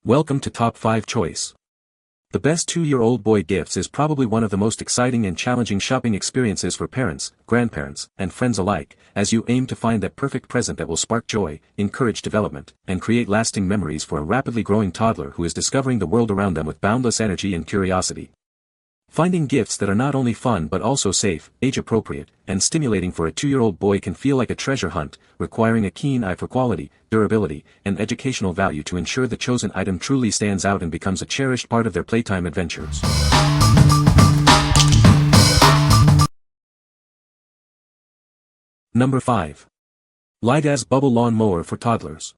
Welcome to Top 5 Choice. The best 2-year-old boy gifts is probably one of the most exciting and challenging shopping experiences for parents, grandparents, and friends alike, as you aim to find that perfect present that will spark joy, encourage development, and create lasting memories for a rapidly growing toddler who is discovering the world around them with boundless energy and curiosity. Finding gifts that are not only fun but also safe, age-appropriate, and stimulating for a 2-year-old boy can feel like a treasure hunt, requiring a keen eye for quality, durability, and educational value to ensure the chosen item truly stands out and becomes a cherished part of their playtime adventures. Number 5. Lydaz Bubble Lawn Mower for Toddlers.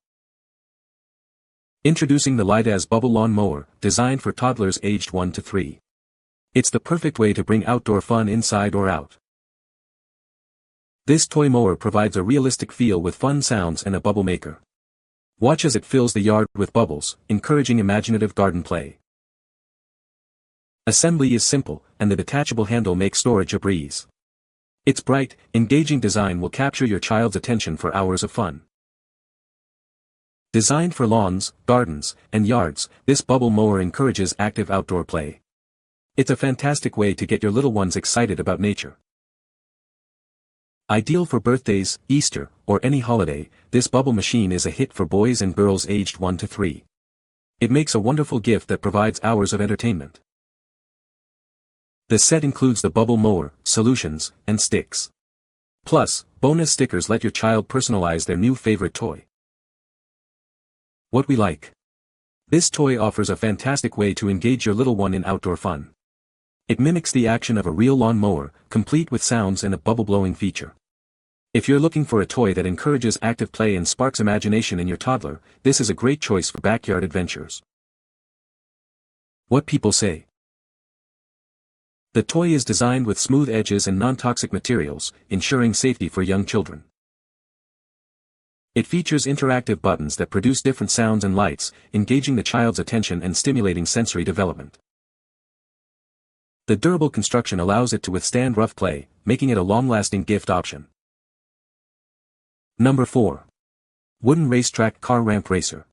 Introducing the Lydaz Bubble Lawn Mower, designed for toddlers aged 1 to 3. It's the perfect way to bring outdoor fun inside or out. This toy mower provides a realistic feel with fun sounds and a bubble maker. Watch as it fills the yard with bubbles, encouraging imaginative garden play. Assembly is simple, and the detachable handle makes storage a breeze. Its bright, engaging design will capture your child's attention for hours of fun. Designed for lawns, gardens, and yards, this bubble mower encourages active outdoor play. It's a fantastic way to get your little ones excited about nature. Ideal for birthdays, Easter, or any holiday, this bubble machine is a hit for boys and girls aged 1 to 3. It makes a wonderful gift that provides hours of entertainment. The set includes the bubble mower, solutions, and sticks. Plus, bonus stickers let your child personalize their new favorite toy. What we like. This toy offers a fantastic way to engage your little one in outdoor fun. It mimics the action of a real lawn mower, complete with sounds and a bubble-blowing feature. If you're looking for a toy that encourages active play and sparks imagination in your toddler, this is a great choice for backyard adventures. What people say. The toy is designed with smooth edges and non-toxic materials, ensuring safety for young children. It features interactive buttons that produce different sounds and lights, engaging the child's attention and stimulating sensory development. The durable construction allows it to withstand rough play, making it a long-lasting gift option. Number 4. Wooden Racetrack Car Ramp Racer.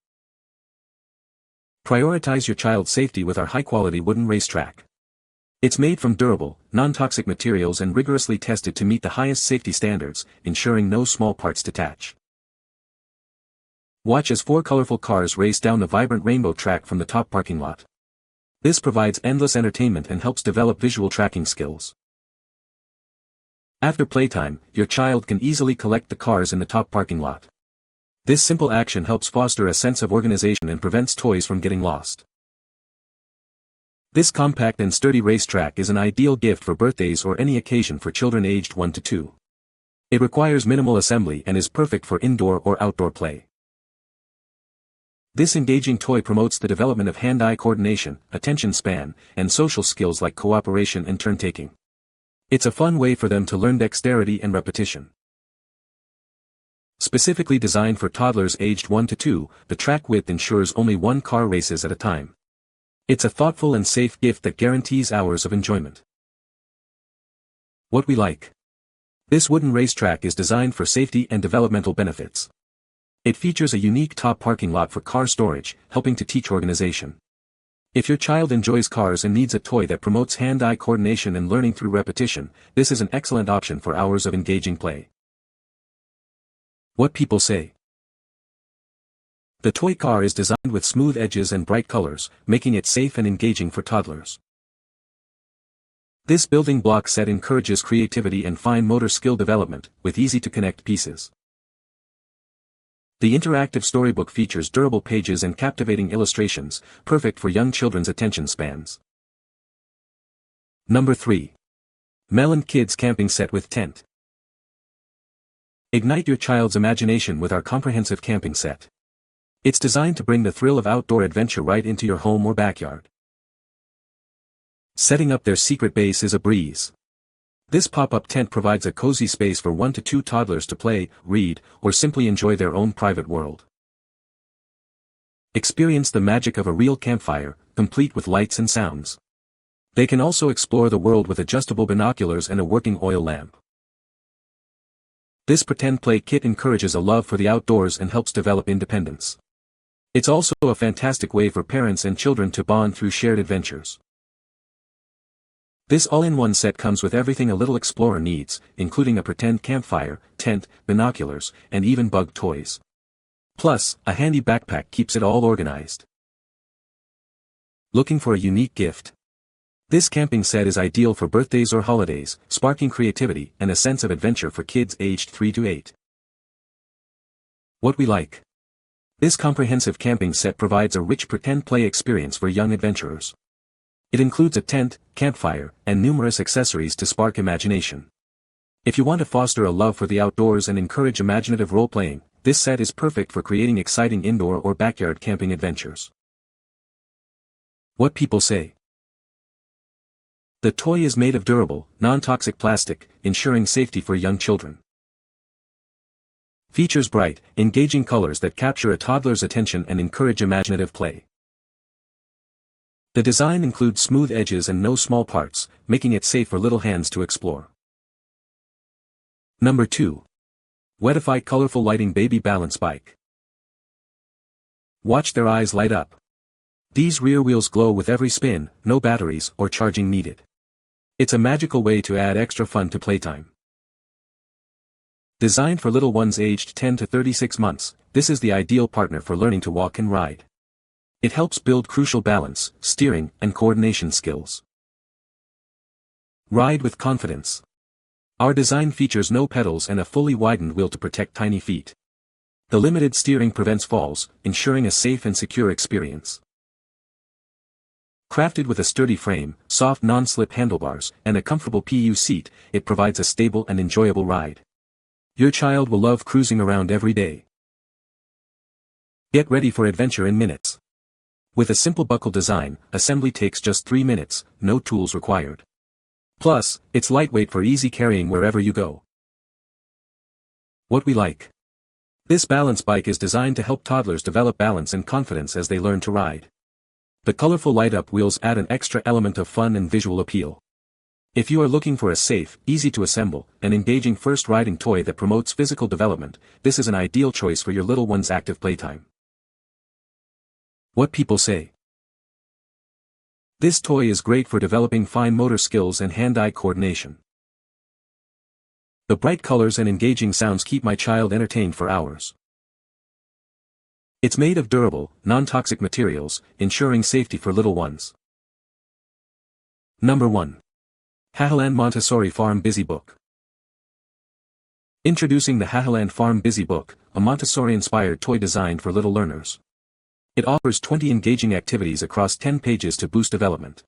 Prioritize your child's safety with our high-quality wooden racetrack. It's made from durable, non-toxic materials and rigorously tested to meet the highest safety standards, ensuring no small parts detach. Watch as 4 colorful cars race down the vibrant rainbow track from the top parking lot. This provides endless entertainment and helps develop visual tracking skills. After playtime, your child can easily collect the cars in the top parking lot. This simple action helps foster a sense of organization and prevents toys from getting lost. This compact and sturdy racetrack is an ideal gift for birthdays or any occasion for children aged 1 to 2. It requires minimal assembly and is perfect for indoor or outdoor play. This engaging toy promotes the development of hand-eye coordination, attention span, and social skills like cooperation and turn-taking. It's a fun way for them to learn dexterity and repetition. Specifically designed for toddlers aged 1 to 2, the track width ensures only 1 car races at a time. It's a thoughtful and safe gift that guarantees hours of enjoyment. What we like. This wooden racetrack is designed for safety and developmental benefits. It features a unique top parking lot for car storage, helping to teach organization. If your child enjoys cars and needs a toy that promotes hand-eye coordination and learning through repetition, this is an excellent option for hours of engaging play. What people say. The toy car is designed with smooth edges and bright colors, making it safe and engaging for toddlers. This building block set encourages creativity and fine motor skill development, with easy-to-connect pieces. The interactive storybook features durable pages and captivating illustrations, perfect for young children's attention spans. Number 3. Meland Kids Camping Set with Tent. Ignite your child's imagination with our comprehensive camping set. It's designed to bring the thrill of outdoor adventure right into your home or backyard. Setting up their secret base is a breeze. This pop-up tent provides a cozy space for 1 to 2 toddlers to play, read, or simply enjoy their own private world. Experience the magic of a real campfire, complete with lights and sounds. They can also explore the world with adjustable binoculars and a working oil lamp. This pretend play kit encourages a love for the outdoors and helps develop independence. It's also a fantastic way for parents and children to bond through shared adventures. This all-in-one set comes with everything a little explorer needs, including a pretend campfire, tent, binoculars, and even bug toys. Plus, a handy backpack keeps it all organized. Looking for a unique gift? This camping set is ideal for birthdays or holidays, sparking creativity and a sense of adventure for kids aged 3 to 8. What we like. This comprehensive camping set provides a rich pretend play experience for young adventurers. It includes a tent, campfire, and numerous accessories to spark imagination. If you want to foster a love for the outdoors and encourage imaginative role-playing, this set is perfect for creating exciting indoor or backyard camping adventures. What people say. The toy is made of durable, non-toxic plastic, ensuring safety for young children. Features bright, engaging colors that capture a toddler's attention and encourage imaginative play. The design includes smooth edges and no small parts, making it safe for little hands to explore. Number 2. WETIFY Colorful Lighting Baby Balance Bike. Watch their eyes light up. These rear wheels glow with every spin, no batteries or charging needed. It's a magical way to add extra fun to playtime. Designed for little ones aged 10 to 36 months, this is the ideal partner for learning to walk and ride. It helps build crucial balance, steering, and coordination skills. Ride with confidence. Our design features no pedals and a fully widened wheel to protect tiny feet. The limited steering prevents falls, ensuring a safe and secure experience. Crafted with a sturdy frame, soft non-slip handlebars, and a comfortable PU seat, it provides a stable and enjoyable ride. Your child will love cruising around every day. Get ready for adventure in minutes. With a simple buckle design, assembly takes just 3 minutes, no tools required. Plus, it's lightweight for easy carrying wherever you go. What we like. This balance bike is designed to help toddlers develop balance and confidence as they learn to ride. The colorful light-up wheels add an extra element of fun and visual appeal. If you are looking for a safe, easy-to-assemble, and engaging first riding toy that promotes physical development, this is an ideal choice for your little one's active playtime. What people say. This toy is great for developing fine motor skills and hand-eye coordination. The bright colors and engaging sounds keep my child entertained for hours. It's made of durable, non-toxic materials, ensuring safety for little ones. Number 1. HAHALAND Montessori Farm Busy Book. Introducing the HAHALAND Farm Busy Book, a Montessori-inspired toy designed for little learners. It offers 20 engaging activities across 10 pages to boost development.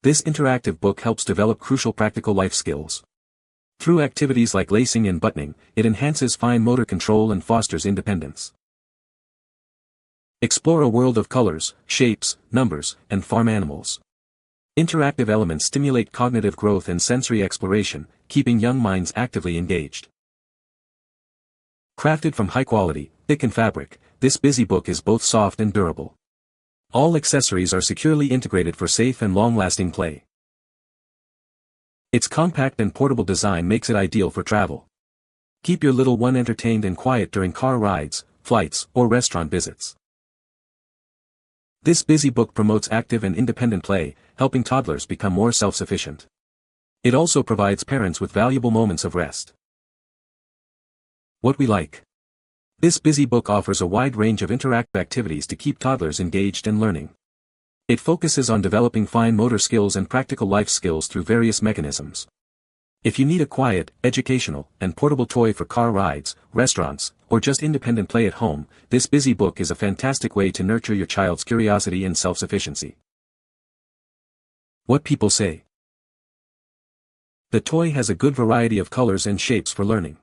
This interactive book helps develop crucial practical life skills. Through activities like lacing and buttoning, it enhances fine motor control and fosters independence. Explore a world of colors, shapes, numbers, and farm animals. Interactive elements stimulate cognitive growth and sensory exploration, keeping young minds actively engaged. Crafted from high-quality, thickened fabric, this busy book is both soft and durable. All accessories are securely integrated for safe and long-lasting play. Its compact and portable design makes it ideal for travel. Keep your little one entertained and quiet during car rides, flights, or restaurant visits. This busy book promotes active and independent play, helping toddlers become more self-sufficient. It also provides parents with valuable moments of rest. What we like. This busy book offers a wide range of interactive activities to keep toddlers engaged and learning. It focuses on developing fine motor skills and practical life skills through various mechanisms. If you need a quiet, educational, and portable toy for car rides, restaurants, or just independent play at home, this busy book is a fantastic way to nurture your child's curiosity and self-sufficiency. What people say. The toy has a good variety of colors and shapes for learning.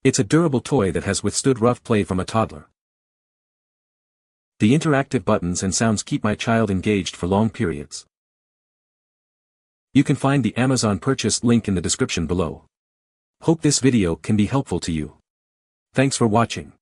It's a durable toy that has withstood rough play from a toddler. The interactive buttons and sounds keep my child engaged for long periods. You can find the Amazon purchase link in the description below. Hope this video can be helpful to you. Thanks for watching.